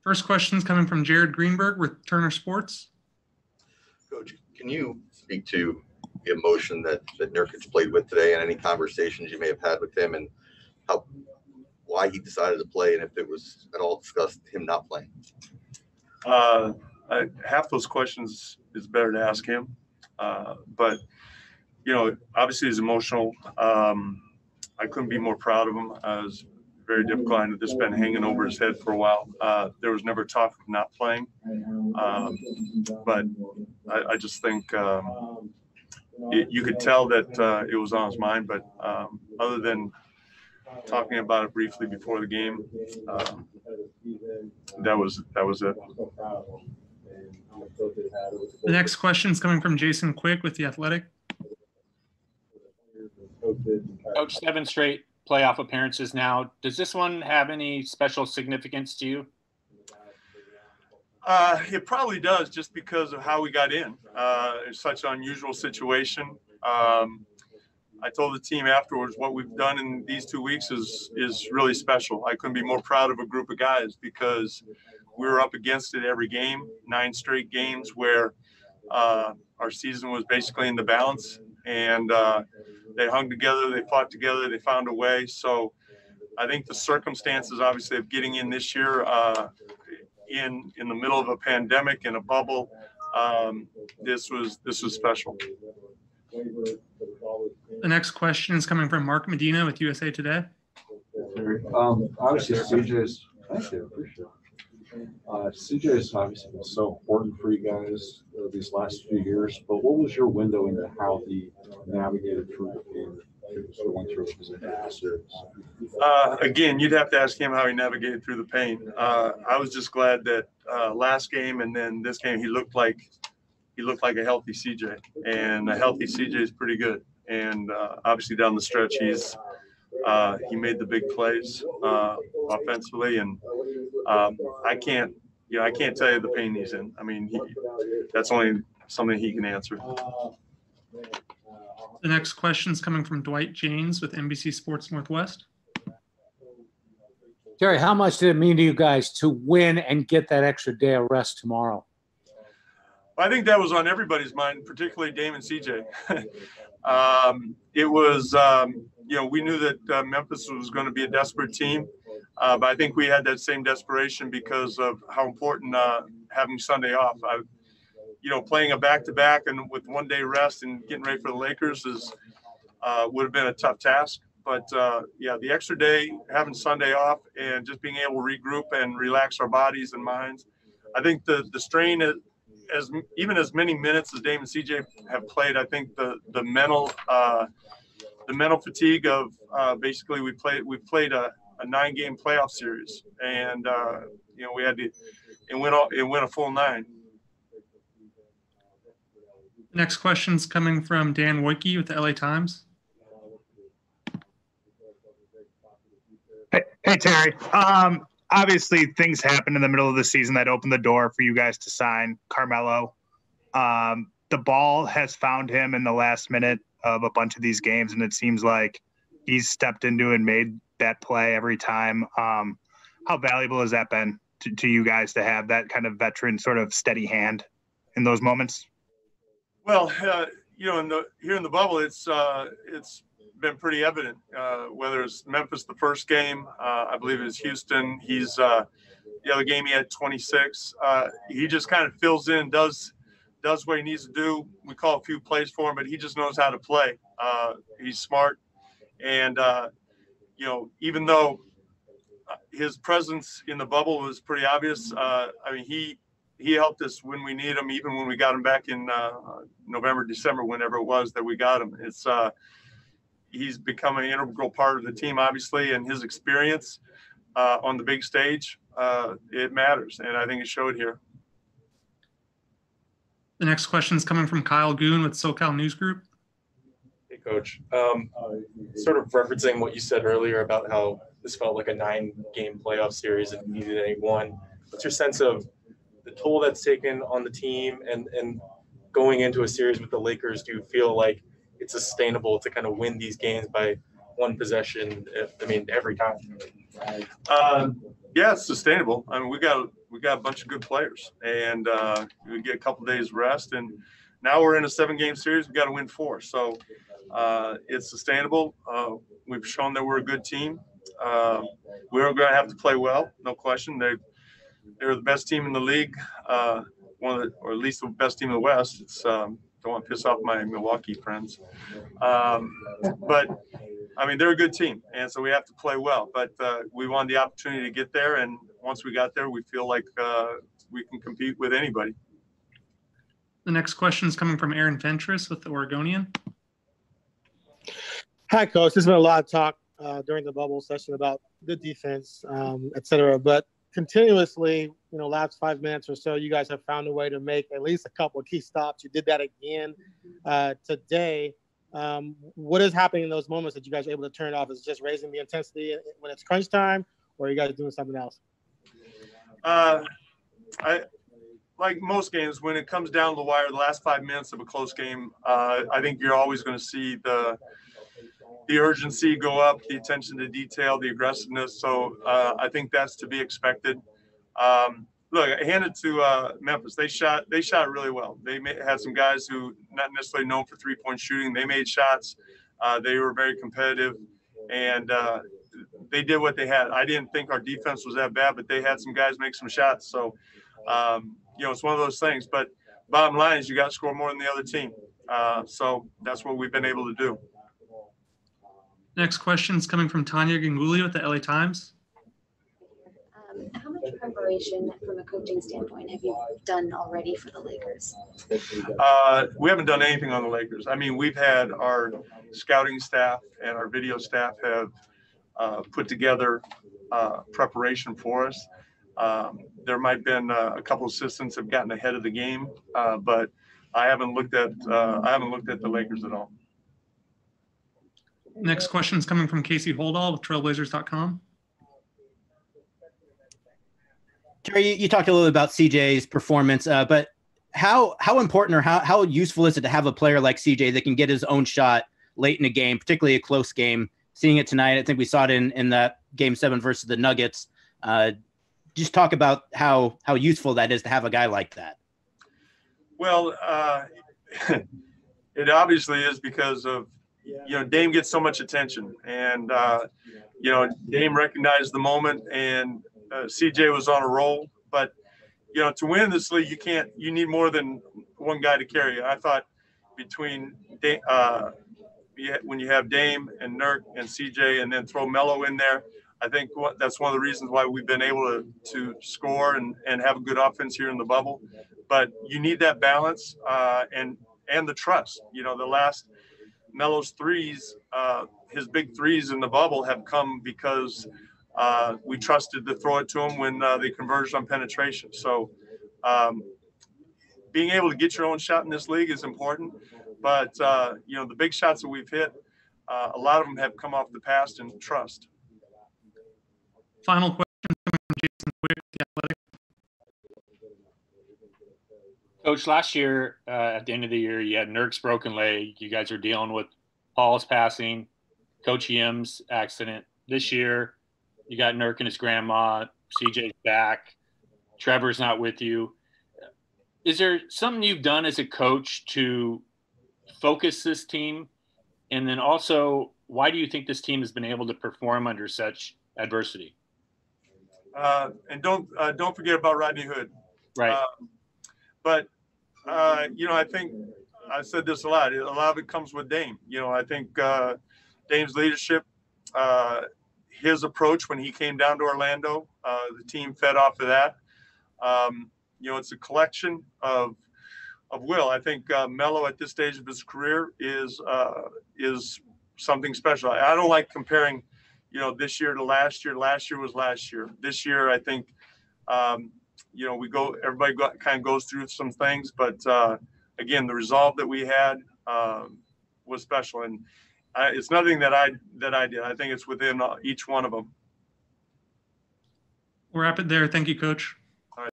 First question is coming from Jared Greenberg with Turner Sports. Coach, can you speak to the emotion that Nurkic played with today and any conversations you may have had with him and why he decided to play and if it was at all discussed him not playing? Half those questions is better to ask him. But, obviously he's emotional. I couldn't be more proud of him. It was very difficult. I know this has been hanging over his head for a while. There was never talk of not playing. But I just think you could tell that it was on his mind. But other than talking about it briefly before the game, that was it. The next question is coming from Jason Quick with The Athletic. Coach, 7 straight playoff appearances now. Does this one have any special significance to you? It probably does, just because of how we got in. It's such an unusual situation. I told the team afterwards what we've done in these 2 weeks is really special. I couldn't be more proud of a group of guys because we were up against it every game, 9 straight games where our season was basically in the balance. And they hung together, they fought together, they found a way. So I think the circumstances, obviously, of getting in this year in the middle of a pandemic in a bubble, this was special. The next question is coming from Mark Medina with USA Today. Obviously, CJ's. Thank you. Appreciate it. CJ's obviously been so important for you guys these last few years, but what was your window into how he navigated through the game? Again, you'd have to ask him how he navigated through the pain. I was just glad that last game and then this game he looked like a healthy CJ, and a healthy CJ is pretty good. And obviously down the stretch, he made the big plays offensively, and I can't tell you the pain he's in. I mean, that's only something he can answer. The next question is coming from Dwight James with NBC Sports Northwest. Terry, how much did it mean to you guys to win and get that extra day of rest tomorrow? I think that was on everybody's mind, particularly Dame and CJ. It was, we knew that Memphis was going to be a desperate team, but I think we had that same desperation because of how important having Sunday off. Playing a back-to-back and with 1 day rest and getting ready for the Lakers would have been a tough task. But, the extra day, having Sunday off and just being able to regroup and relax our bodies and minds, I think the strain – even as many minutes as Dame and CJ have played, I think the mental fatigue of basically we played a 9-game playoff series, and we had to win a full 9. Next question is coming from Dan Wojcicki with the LA Times. Hey Terry. Obviously, things happened in the middle of the season that opened the door for you guys to sign Carmelo. The ball has found him in the last minute of a bunch of these games, and it seems like he's stepped into and made that play every time. How valuable has that been to you guys to have that kind of veteran sort of steady hand in those moments? Well, here in the bubble, it's been pretty evident, whether it's Memphis the first game, I believe it was Houston, he's the other game he had 26. He just kind of fills in, does what he needs to do. We call a few plays for him, but he just knows how to play. He's smart, and even though his presence in the bubble was pretty obvious, he helped us when we need him, even when we got him back in November, December, whenever it was that we got him. He's become an integral part of the team, obviously, and his experience on the big stage, it matters, and I think it showed here. The next question is coming from Kyle Goon with SoCal News Group. Hey, Coach. Sort of referencing what you said earlier about how this felt like a 9-game playoff series and you needed any one. What's your sense of the toll that's taken on the team and going into a series with the Lakers? Do you feel like it's sustainable to kind of win these games by one possession, every time? Yeah, it's sustainable. I mean, we got a bunch of good players, and we get a couple days rest, and now we're in a 7-game series. We got to win 4, so it's sustainable. We've shown that we're a good team. We're going to have to play well, no question. They're the best team in the league, or at least the best team in the West. It's don't want to piss off my Milwaukee friends, but I mean, they're a good team, and so we have to play well. But we wanted the opportunity to get there, and once we got there, we feel like we can compete with anybody. The next question is coming from Aaron Ventris with the Oregonian. Hi, Coach. There's been a lot of talk during the bubble session about the defense, et cetera. But continuously, last 5 minutes or so, you guys have found a way to make at least a couple of key stops. You did that again today. What is happening in those moments that you guys are able to turn it off? Is it just raising the intensity when it's crunch time, or are you guys doing something else? I like most games, when it comes down the wire, the last 5 minutes of a close game, I think you're always going to see the urgency go up, the attention to detail, the aggressiveness. So I think that's to be expected. Look, I hand it to Memphis. They shot really well. They had some guys who not necessarily known for 3-point shooting. They made shots. They were very competitive, and they did what they had. I didn't think our defense was that bad, but they had some guys make some shots. So, it's one of those things. But bottom line is you got to score more than the other team. So that's what we've been able to do. Next question is coming from Tanya Ganguly with the LA Times. How much preparation from a coaching standpoint have you done already for the Lakers? We haven't done anything on the Lakers. I mean, we've had our scouting staff and our video staff have put together preparation for us. There might have been a couple assistants have gotten ahead of the game, but I haven't looked at the Lakers at all. Next question is coming from Casey Holdall with Trailblazers.com. Jerry, you talked a little about CJ's performance, but how important or how useful is it to have a player like CJ that can get his own shot late in a game, particularly a close game? Seeing it tonight, I think we saw it in that Game 7 versus the Nuggets. Just talk about how useful that is to have a guy like that. Well, it obviously is because of, Dame gets so much attention, and, Dame recognized the moment, and CJ was on a roll. But, to win this league, you need more than one guy to carry you. I thought between when you have Dame and Nurk and CJ and then throw Melo in there, I think that's one of the reasons why we've been able to score and have a good offense here in the bubble. But you need that balance and the trust. The last Melo's threes, his big threes in the bubble have come because we trusted to throw it to him when they converged on penetration. So being able to get your own shot in this league is important. But, the big shots that we've hit, a lot of them have come off the past and trust. Final question coming from Jason Quick, The Athletic. Coach, last year, at the end of the year, you had Nurk's broken leg. You guys are dealing with Paul's passing, Coach Yim's accident. This year, you got Nurk and his grandma, CJ's back, Trevor's not with you. Is there something you've done as a coach to focus this team? And then also, why do you think this team has been able to perform under such adversity? And don't forget about Rodney Hood. Right. But I think I've said this a lot. A lot of it comes with Dame. I think Dame's leadership, his approach when he came down to Orlando, the team fed off of that. It's a collection of will. I think Melo at this stage of his career is something special. I don't like comparing, this year to last year. Last year was last year. This year, I think, everybody kind of goes through some things, but again, the resolve that we had was special, and it's nothing that I did. I think it's within each one of them. We'll wrap it there. Thank you, Coach.